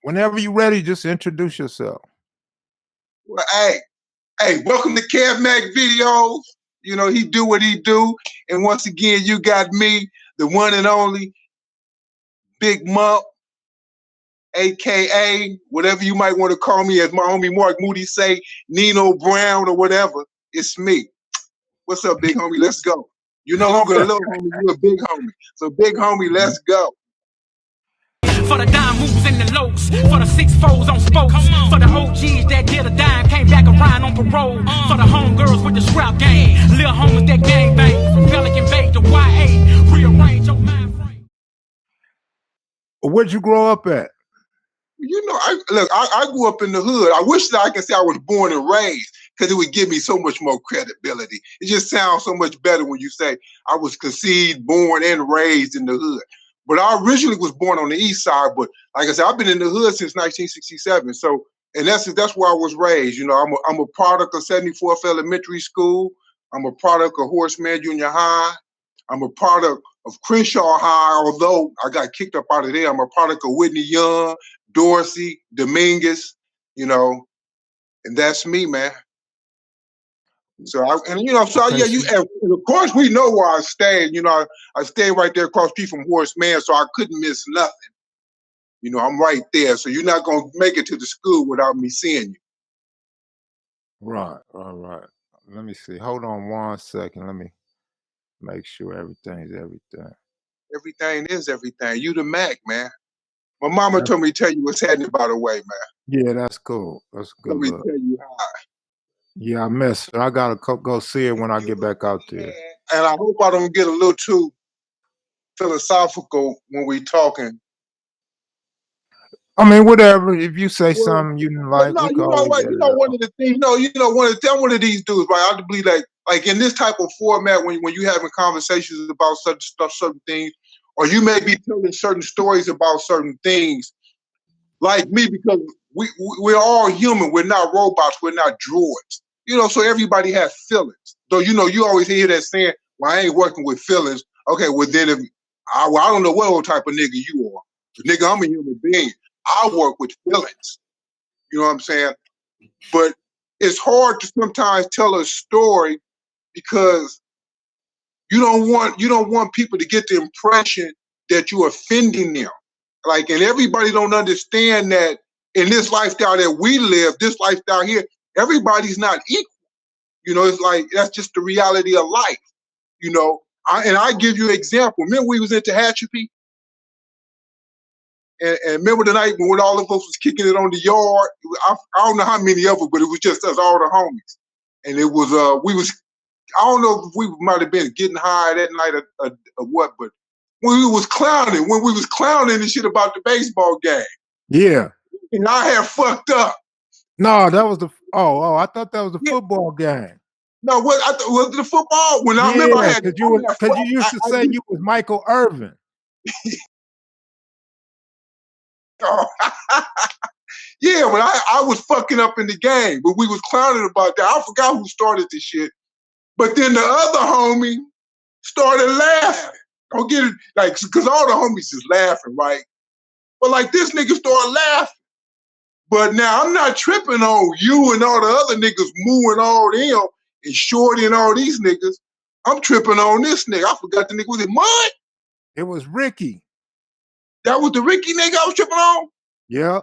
Whenever you're ready, just introduce yourself. Well, hey, welcome to Kev Mac videos. You know, he do what he do. And once again, you got me, the one and only Big Mump, AKA whatever you might want to call me, as my homie Mark Moody say, Nino Brown or whatever. It's me. What's up, big homie? Let's go. You're no longer a little homie, you're a big homie. So big homie, let's go. For the dime moves and the locs, for the 6-4s on spokes, for the OGs that did a dime, came back around on parole, for the homegirls with the scrap game, little homies that gang bang, from Pelican Bay to YA, rearrange your mind frame. Where'd you grow up at? You know, I grew up in the hood. I wish that I could say I was born and raised, because it would give me so much more credibility. It just sounds so much better when you say I was conceived, born, and raised in the hood. But I originally was born on the east side, but like I said, I've been in the hood since 1967. So in essence, that's where I was raised. You know, I'm a product of 74th Elementary School. I'm a product of Horseman Junior High. I'm a product of Crenshaw High, although I got kicked up out of there. I'm a product of Whitney Young, Dorsey, Dominguez, you know, and that's me, man. So and of course we know where I stayed. You know, I stayed right there across the street from Horace Mann, so I couldn't miss nothing. You know, I'm right there, so you're not gonna make it to the school without me seeing you. Right. Let me see. Hold on 1 second. Let me make sure everything's everything. Everything is everything. You the Mac, man. My mama told me to tell you what's happening, by the way, man. Yeah, that's cool. That's good. Let me tell you hi. Yeah, I missed it. I gotta go see it when I get back out there. And I hope I don't get a little too philosophical when we talking. I mean, whatever. If you say something you didn't like, no, you know what? You know, one of the things. I'm one of these dudes, right? I believe like in this type of format, when you having conversations about certain stuff, certain things, or you may be telling certain stories about certain things, like me, because we're all human. We're not robots. We're not droids. You know, so everybody has feelings. Though, you know, you always hear that saying, well, I ain't working with feelings. Okay, well, then I don't know what old type of nigga you are. Nigga, I'm a human being. I work with feelings. You know what I'm saying? But it's hard to sometimes tell a story because you don't want people to get the impression that you're offending them. Like, and everybody don't understand that in this lifestyle that we live, this lifestyle here, everybody's not equal. You know, it's like, that's just the reality of life. You know, I give you an example. Remember we was in Tehachapi? And remember the night when all of us was kicking it on the yard? I don't know how many of us, but it was just us, all the homies. And it was, I don't know if we might have been getting high that night or what, but when we was clowning and shit about the baseball game. Yeah. And I had fucked up. No, that was I thought that was the football game. No, was it the football? When I remember I had, because you used to say you was Michael Irvin. Yeah, but I was fucking up in the game, but we was clowning about that. I forgot who started the shit. But then the other homie started laughing. Don't get it, like, because all the homies is laughing, right? But like this nigga started laughing. But now I'm not tripping on you and all the other niggas mooing all them and Shorty and all these niggas. I'm tripping on this nigga. I forgot the nigga. Was it Mud? It was Ricky. That was the Ricky nigga I was tripping on? Yeah.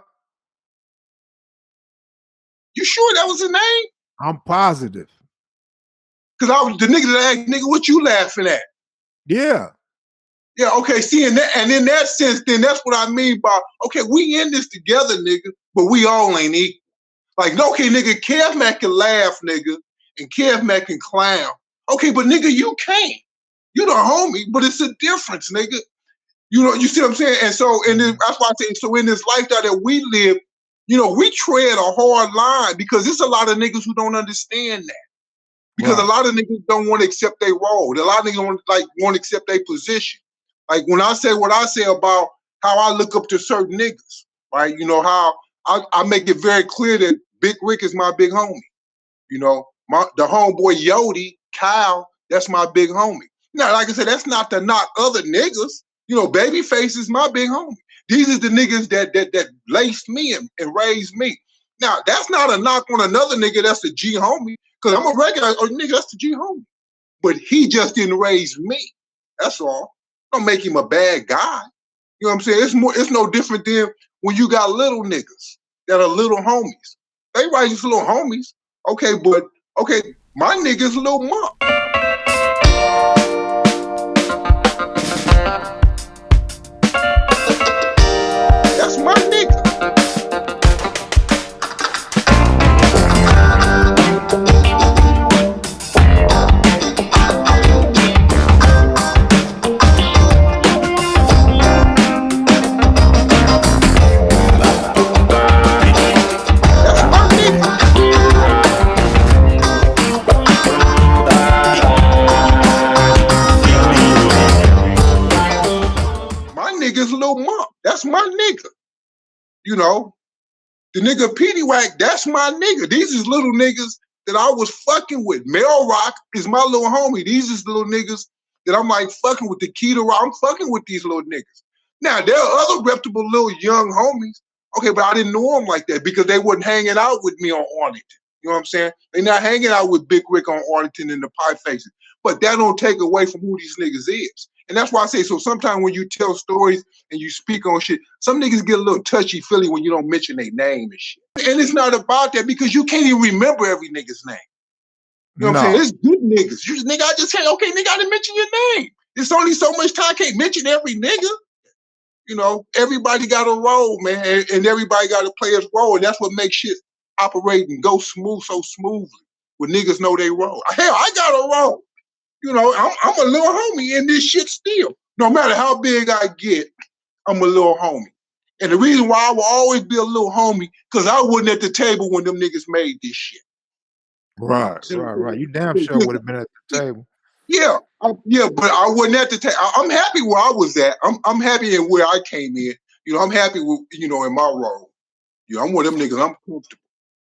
You sure that was his name? I'm positive. Because I was the nigga that asked, nigga, what you laughing at? Yeah. Yeah, okay, see, and in that sense, then that's what I mean by, okay, we in this together, nigga, but we all ain't equal. Like, okay, nigga, Kev Mac can laugh, nigga, and Kev Mac can clown. Okay, but nigga, you can't. You the homie, but it's a difference, nigga. You know, you see what I'm saying? And so, that's why I say, so in this lifestyle that we live, you know, we tread a hard line because there's a lot of niggas who don't understand that. Because a lot of niggas don't want to accept their role. A lot of niggas want to accept their position. Like when I say what I say about how I look up to certain niggas, right? You know, how I make it very clear that Big Rick is my big homie. You know, the homeboy Yodi, Kyle, that's my big homie. Now, like I said, that's not to knock other niggas. You know, Babyface is my big homie. These are the niggas that laced me and raised me. Now, that's not a knock on another nigga that's a G homie, because I'm a regular nigga, that's the G homie. But he just didn't raise me. That's all. Don't make him a bad guy. You know what I'm saying? It's no different than when you got little niggas that are little homies. They raise little homies. Okay, but my nigga's Lil Mump. That's my nigga. Lil Mump, that's my nigga. You know, the nigga Petey Wack, that's my nigga. These is little niggas that I was fucking with. Mel Rock is my little homie. These is little niggas that I'm like fucking with. The Key to Rock, I'm fucking with these little niggas. Now, there are other reputable little young homies, okay, but I didn't know them like that because they wasn't hanging out with me on Arlington. You know what I'm saying? They not hanging out with Big Rick on Arlington and the Pie Faces. But that don't take away from who these niggas is. And that's why I say, so sometimes when you tell stories and you speak on shit, some niggas get a little touchy-feely when you don't mention their name and shit. And it's not about that because you can't even remember every nigga's name. You know what I'm saying? It's good niggas. You nigga, I just say, okay, nigga, I didn't mention your name. There's only so much time I can't mention every nigga. You know, everybody got a role, man, and everybody got to play his role, and that's what makes shit operate and go so smoothly when niggas know they role. Hell, I got a role. You know, I'm a little homie in this shit still. No matter how big I get, I'm a little homie. And the reason why I will always be a little homie, because I wasn't at the table when them niggas made this shit. Right. You damn sure would have been at the table. Yeah, but I wasn't at the table. I'm happy where I was at. I'm happy in where I came in. You know, I'm happy with, you know, in my role. You know, I'm one of them niggas, I'm comfortable.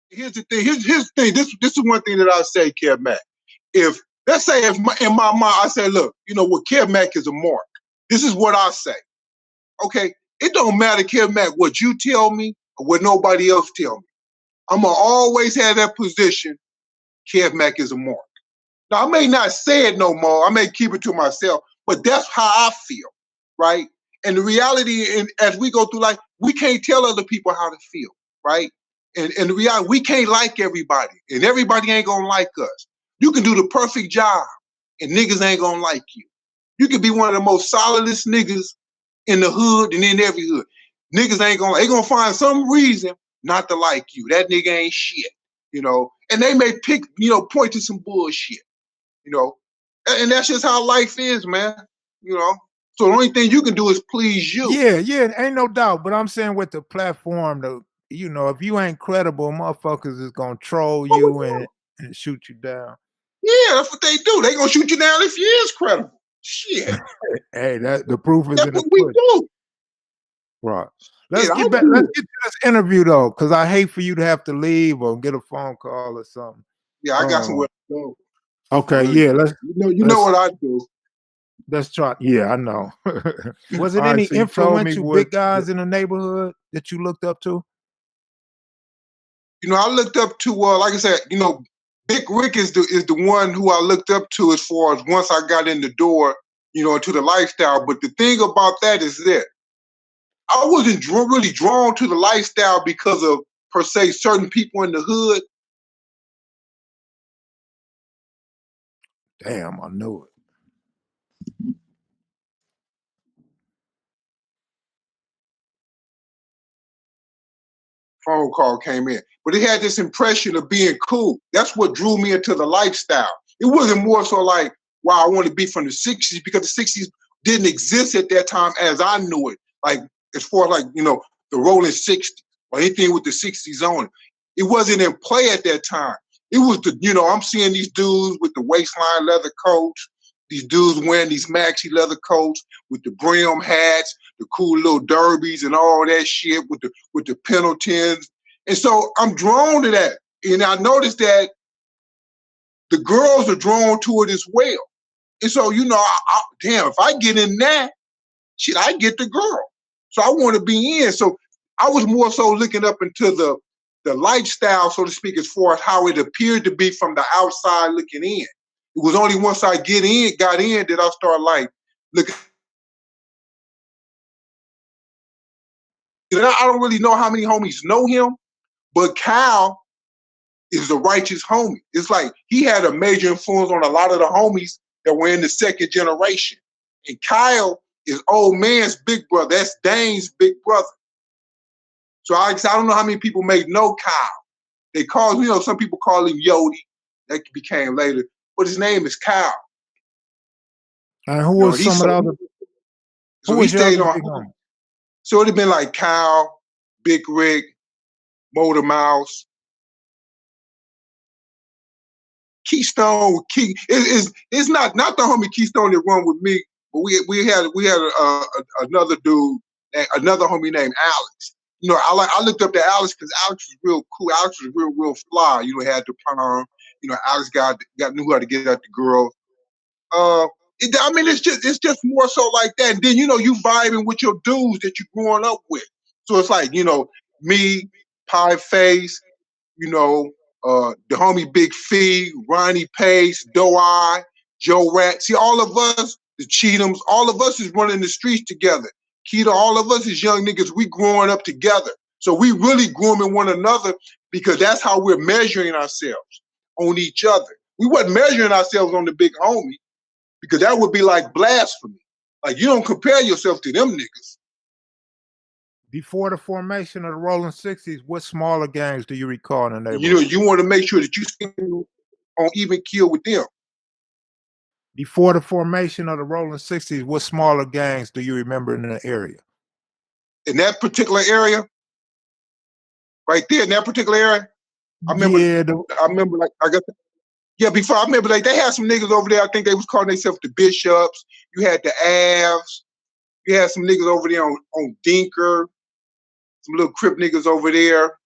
Here's the thing. Here's the thing. This is one thing that I say, Kev Mac. Let's say if in my mind I say, look, you know what, Kev Mac is a mark. This is what I say. Okay, it don't matter, Kev Mac, what you tell me or what nobody else tell me. I'm gonna always have that position. Kev Mac is a mark. Now I may not say it no more. I may keep it to myself, but that's how I feel, right? And the reality, and as we go through life, we can't tell other people how to feel, right? And the reality, we can't like everybody, and everybody ain't gonna like us. You can do the perfect job, and niggas ain't gonna like you. You can be one of the most solidest niggas in the hood and in every hood. Niggas ain't gonna, they gonna find some reason not to like you. That nigga ain't shit, you know? And they may pick, you know, point to some bullshit, you know? And that's just how life is, man, you know? So the only thing you can do is please you. Yeah, ain't no doubt. But I'm saying with the platform, you know, if you ain't credible, motherfuckers is gonna troll you and shoot you down. Yeah, that's what they do. They gonna shoot you down if you is credible. Shit. Hey, the proof is that's in the what we do. Right. Let's get back. Let's get to this interview though, because I hate for you to have to leave or get a phone call or something. Yeah, I got somewhere to go. Okay, yeah. You know what I do. Let's try. Yeah, I know. Was it any influential big guys in the neighborhood that you looked up to? You know, I looked up to, like I said, you know, Big Rick is the one who I looked up to as far as once I got in the door, you know, into the lifestyle. But the thing about that is that I wasn't really drawn to the lifestyle because of, per se, certain people in the hood. Damn, I knew it. Phone call came in. But it had this impression of being cool. That's what drew me into the lifestyle. It wasn't more so like, wow, I want to be from the 60s, because the 60s didn't exist at that time as I knew it. Like, as far as like, you know, the Rollin 60s or anything with the 60s on it. It wasn't in play at that time. It was the, you know, I'm seeing these dudes with the waistline leather coats, these dudes wearing these maxi leather coats with the brim hats, the cool little derbies and all that shit with the Pendletons. And so I'm drawn to that. And I noticed that the girls are drawn to it as well. And so, you know, damn, if I get in that, shit, I get the girl. So I want to be in. So I was more so looking up into the lifestyle, so to speak, as far as how it appeared to be from the outside looking in. It was only once I got in, that I started like looking. I don't really know how many homies know him, but Kyle is the righteous homie. It's like he had a major influence on a lot of the homies that were in the second generation. And Kyle is old man's big brother. That's Dane's big brother. So I don't know how many people may know Kyle. They call, some people call him Yodi. That became later. But his name is Kyle. And who was some of the other? So he stayed on. So it'd have been like Kyle, Big Rick, Motor Mouse, Keystone. It's not the homie Keystone that run with me, but we had another dude, another homie named Alex. I looked up to Alex because Alex was real cool. Alex was real fly. Had the perm. Alex knew how to get at the girl. It's just more so like that. And then, you vibing with your dudes that you're growing up with. So it's like, me, Pie Face, the homie Big Fee, Ronnie Pace, Doe-Eye, Joe Rat. See, all of us, the Cheatums, all of us is running the streets together. Keita, all of us is young niggas. We growing up together. So we really grooming one another because that's how we're measuring ourselves on each other. We wasn't measuring ourselves on the big homie, because that would be like blasphemy. Like, you don't compare yourself to them niggas. Before the formation of the Rollin 60s, what smaller gangs do you recall in the neighborhood? You want to make sure that you stay on even keel with them. Before the formation of the Rollin 60s, what smaller gangs do you remember in the area? In that particular area? Right there, in that particular area? I remember like, I guess. Yeah, before I remember, like, they had some niggas over there. I think they was calling themselves the Bishops. You had the Avs. You had some niggas over there on Dinker. Some little Crip niggas over there.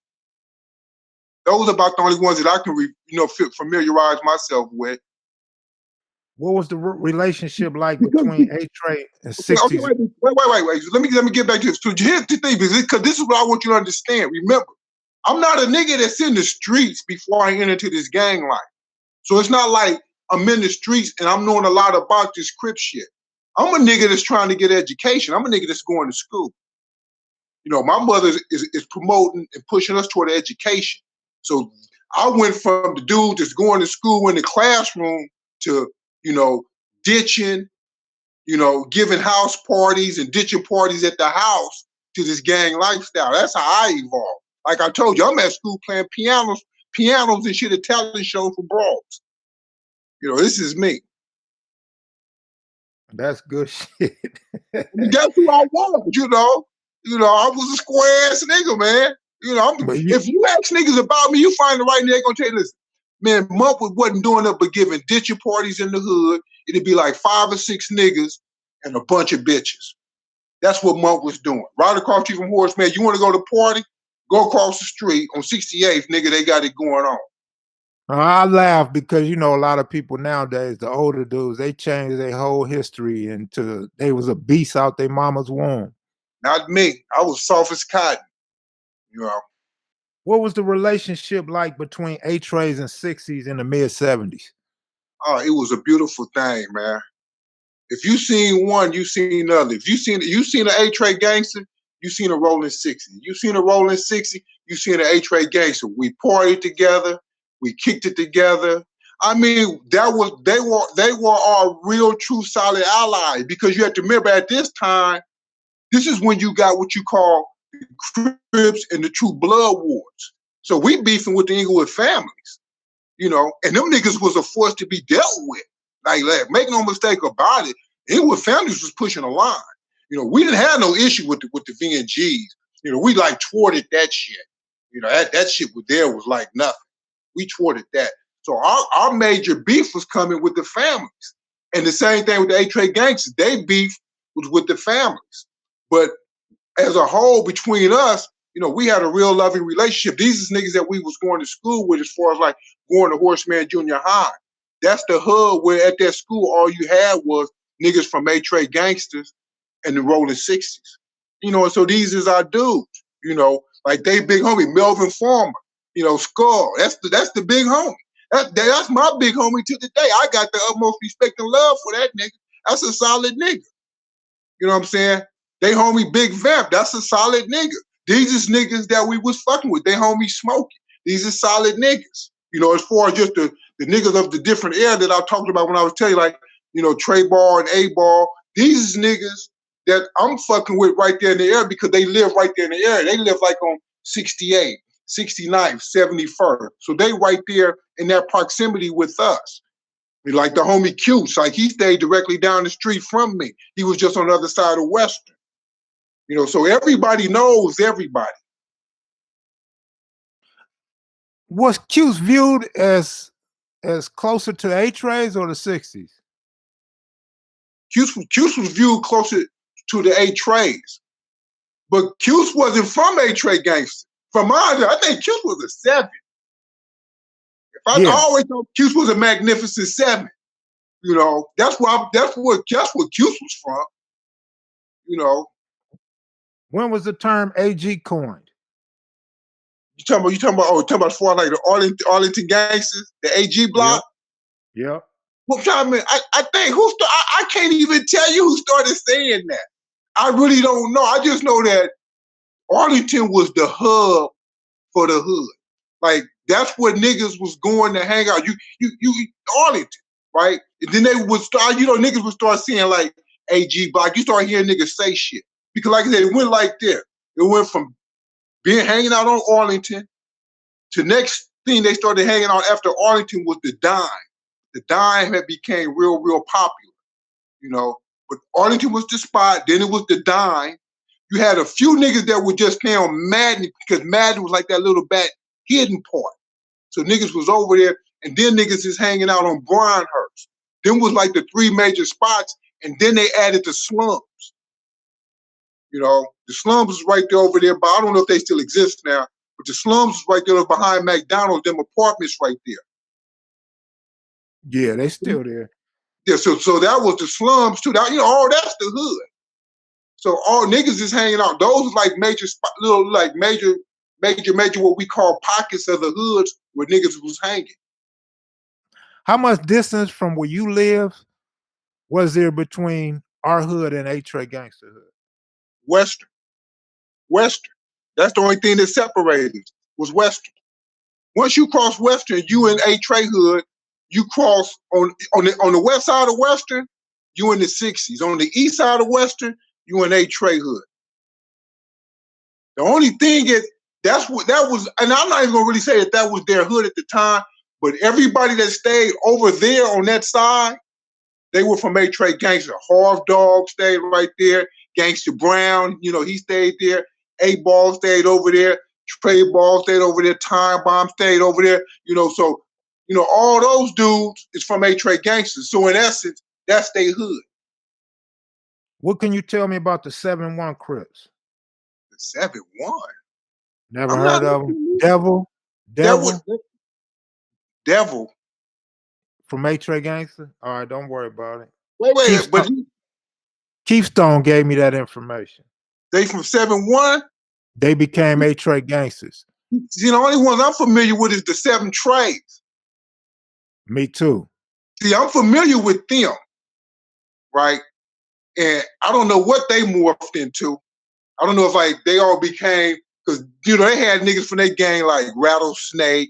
Those are about the only ones that I can, familiarize myself with. What was the relationship like between A-Tray and 60s? Okay, wait. Let me get back to this. So here's the thing, because this is what I want you to understand. Remember, I'm not a nigga that's in the streets before I enter into this gang life. So it's not like I'm in the streets and I'm knowing a lot about this Crip shit. I'm a nigga that's trying to get education. I'm a nigga that's going to school. My mother is promoting and pushing us toward education. So I went from the dude that's going to school in the classroom to, ditching, giving house parties and ditching parties at the house to this gang lifestyle. That's how I evolved. Like I told you, I'm at school playing pianos and shit at talent shows for brawls. This is me. That's good shit. That's who I was, I was a square ass nigga, man. If you ask niggas about me, you find the right nigga, they gonna tell you this. Man, Mump wasn't doing nothing but giving ditching parties in the hood. It'd be like 5 or 6 niggas and a bunch of bitches. That's what Mump was doing. Right across you from Horace, man, you want to go to the party? Go across the street on 68th, nigga, they got it going on. I laugh because, a lot of people nowadays, the older dudes, they changed their whole history into they was a beast out their mama's womb. Not me. I was soft as cotton. What was the relationship like between A-Trays and 60s in the mid-70s? Oh, it was a beautiful thing, man. If you seen one, you seen another. If you seen an A-Tray gangster, you seen a Rollin 60. You seen a Rollin 60, you seen an A-Tray gangster. We partied together. We kicked it together. I mean, they were our real, true, solid allies, because you have to remember at this time, this is when you got what you call the Crips and the True Blood Wars. So we beefing with the Inglewood families, and them niggas was a force to be dealt with. Like make no mistake about it, Inglewood families was pushing a line. We didn't have no issue with the VNGs. We like thwarted that shit. That shit was like nothing. We thwarted that. So our major beef was coming with the families. And the same thing with the A-Tray gangsters. They beef was with the families. But as a whole, between us, we had a real loving relationship. These is niggas that we was going to school with, as far as like going to Horseman Junior High. That's the hub where at that school, all you had was niggas from A-Tray gangsters and the Rollin 60s. You know, so these is our dudes, you know, like they big homie, Melvin Farmer, you know, Skull. That's the big homie. That's my big homie to the day. I got the utmost respect and love for that nigga. That's a solid nigga. You know what I'm saying? They homie Big Vamp. That's a solid nigga. These is niggas that we was fucking with. They homie Smokey. These are solid niggas. You know, as far as just the niggas of the different era that I talked about when I was telling you, like, you know, Trey Ball and A-Ball. These is niggas that I'm fucking with right there in the area because they live right there in the area. They live like on 68, 69th, 71st. So they right there in that proximity with us. Like the homie Cuse, like he stayed directly down the street from me. He was just on the other side of Western. You know, so everybody knows everybody. Was Cuse viewed as closer to A-Trays or the 60s? Cuse was viewed closer to the A-Trays. But Cuse wasn't from A-Tray gangster. From mine, I think Cuse was a 7. I always thought Cuse was a magnificent 7. You know, that's what Cuse was from. You know. When was the term AG coined? You talking about as far like the Arlington gangsters, the AG block? Yeah. Well, I think I can't even tell you who started saying that. I really don't know. I just know that Arlington was the hub for the hood. Like that's where niggas was going to hang out. You Arlington, right? And then they would start, you know, niggas would start seeing like AG block. You start hearing niggas say shit. Because like I said, it went like that. It went from hanging out on Arlington to next thing they started hanging out after Arlington was the Dime. The Dime had became real popular, you know. But Arlington was the spot, then it was the Dime. You had a few niggas that would just stay on Madden because Madden was like that little back hidden part. So niggas was over there, and then niggas is hanging out on Bryanhurst. Then was like the 3 major spots, and then they added the slums. You know, the slums was right there over there, but I don't know if they still exist now. But the slums was right there behind McDonald's, them apartments right there. Yeah, they still there. Yeah, so that was the slums too. That, you know, that's the hood. So all niggas is hanging out. Those like major little like major what we call pockets of the hoods where niggas was hanging. How much distance from where you live was there between our hood and A-Tray gangster hood? Western. That's the only thing that separated was Western. Once you cross Western, you in A-Tray hood. You cross on the west side of Western, you in the 60s. On the east side of Western, you in A-Tray hood. The only thing is that was, and I'm not even gonna really say that was their hood at the time, but everybody that stayed over there on that side, they were from A-Tray gangster. Harv Dog stayed right there. Gangster Brown, you know, he stayed there. A-Ball stayed over there. Trey Ball stayed over there. Time Bomb stayed over there. You know, so, you know, all those dudes is from A-Tray gangsters. So in essence, that's their hood. What can you tell me about the 7-1 Crips? The 7-1? Never heard of them. Devil. From A-Tray gangster? All right, don't worry about it. Wait, Keystone gave me that information. They from 7-1? They became A-Tray gangsters. See, the only ones I'm familiar with is the 7 Trays. Me too. See, I'm familiar with them, right? And I don't know what they morphed into. I don't know if like they all became, because you know they had niggas from their gang like Rattlesnake,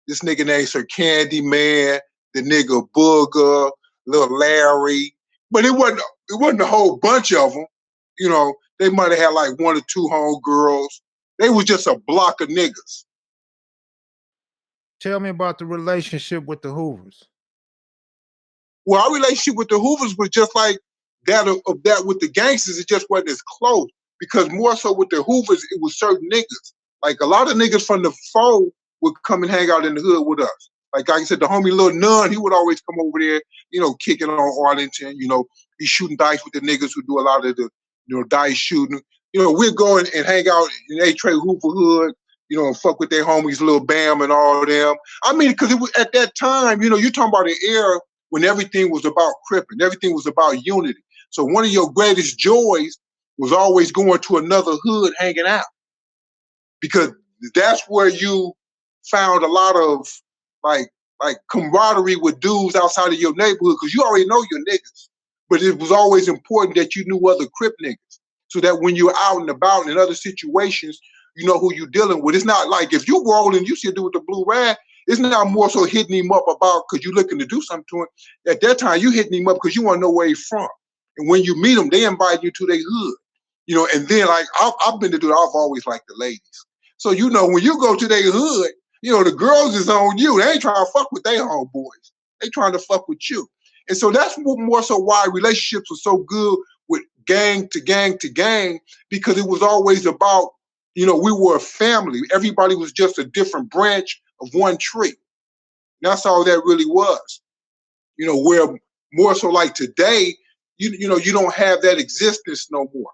this nigga named Sir Candy Man, the nigga Booger, Little Larry, but it wasn't a whole bunch of them. You know, they might have had like 1 or 2 homegirls. They was just a block of niggas. Tell me about the relationship with the Hoovers. Well, our relationship with the Hoovers was just like that of that with the gangsters. It just wasn't as close because more so with the Hoovers, it was certain niggas. Like a lot of niggas from the foe would come and hang out in the hood with us. Like I said, the homie Lil Nun, he would always come over there, you know, kicking on Arlington. You know, he's shooting dice with the niggas who do a lot of the, you know, dice shooting. You know, we'd go and hang out in A-Tray Hoover hood, you know, and fuck with their homies, Lil Bam and all of them. I mean, because it was at that time, you know, you're talking about an era when everything was about Crip and everything was about unity. So one of your greatest joys was always going to another hood hanging out, because that's where you found a lot of like camaraderie with dudes outside of your neighborhood, because you already know your niggas. But it was always important that you knew other Crip niggas, so that when you're out and about in other situations, you know who you're dealing with. It's not like if you roll and you see a dude with the blue rag, it's not more so hitting him up about because you're looking to do something to him. At that time, you hitting him up because you want to know where he's from. And when you meet him, they invite you to their hood. You know, and then like I've been to do, I've always liked the ladies. So, you know, when you go to their hood, you know, the girls is on you. They ain't trying to fuck with their homeboys. They trying to fuck with you. And so that's more so why relationships were so good with gang to gang to gang, because it was always about, you know, we were a family. Everybody was just a different branch of one tree. That's all that really was. You know, where more so like today, you know, you don't have that existence no more.